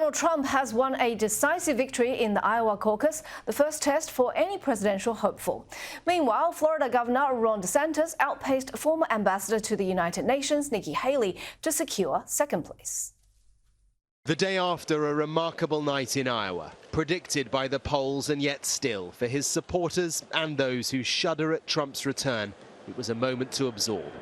Donald Trump has won a decisive victory in the Iowa caucus, the first test for any presidential hopeful. Meanwhile, Florida Governor Ron DeSantis outpaced former ambassador to the United Nations Nikki Haley to secure second place. The day after a remarkable night in Iowa, predicted by the polls and yet still, for his supporters and those who shudder at Trump's return, it was a moment to absorb.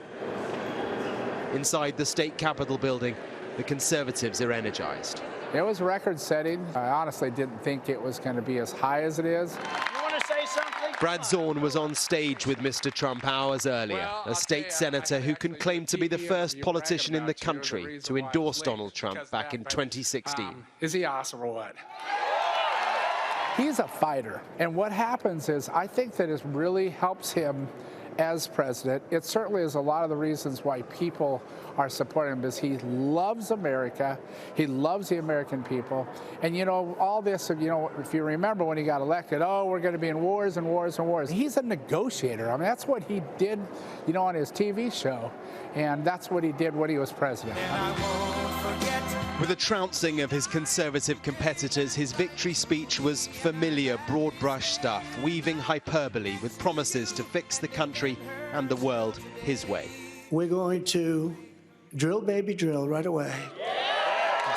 Inside the state capitol building, the Conservatives are energized. It was record-setting. I honestly didn't think it was going to be as high as it is. You want to say something? Brad Zorn was on stage with Mr. Trump hours earlier, a state senator who can claim to be the first politician in the country to endorse Donald Trump back in 2016. Is he awesome or what? He's a fighter, and what happens is I think that it really helps him as president. It certainly is a lot of the reasons why people are supporting him, because he loves America, he loves the American people, and you know, all this, you know, if you remember when he got elected, oh, we're going to be in wars and wars and wars. He's a negotiator. I mean, that's what he did, you know, on his TV show, and that's what he did when he was president. With a trouncing of his conservative competitors, his victory speech was familiar, broad-brush stuff, weaving hyperbole with promises to fix the country and the world his way. We're going to drill, baby, drill right away.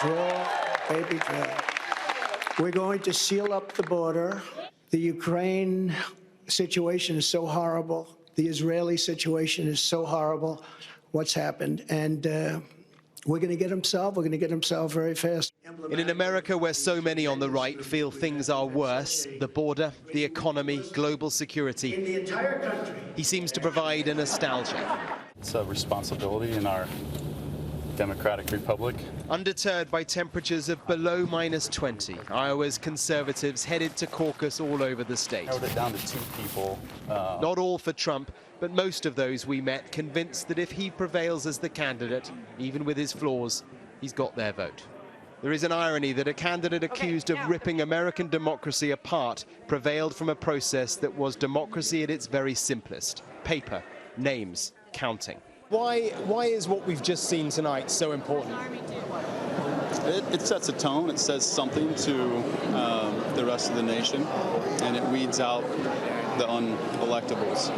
Drill, baby, drill. We're going to seal up the border. The Ukraine situation is so horrible. The Israeli situation is so horrible, what's happened. And we're going to get them solved. We're going to get them solved very fast. In an America where so many on the right feel things are worse, the border, the economy, global security, In the entire country. he seems to provide a nostalgia. It's a responsibility in our democratic republic. Undeterred by temperatures of below -20, Iowa's conservatives headed to caucus all over the state. Narrowed it down to 2 people. Not all for Trump, but most of those we met convinced that if he prevails as the candidate, even with his flaws, he's got their vote. There is an irony that a candidate accused of ripping American democracy apart prevailed from a process that was democracy at its very simplest: paper, names, counting. Why is what we've just seen tonight so important? It sets a tone. It says something to the rest of the nation, and it weeds out the unelectables.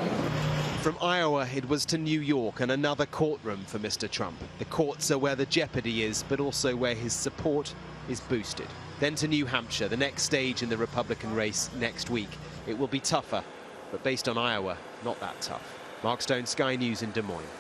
From Iowa, it was to New York and another courtroom for Mr. Trump. The courts are where the jeopardy is, but also where his support is boosted. Then to New Hampshire, the next stage in the Republican race next week. It will be tougher, but based on Iowa, not that tough. Mark Stone, Sky News in Des Moines.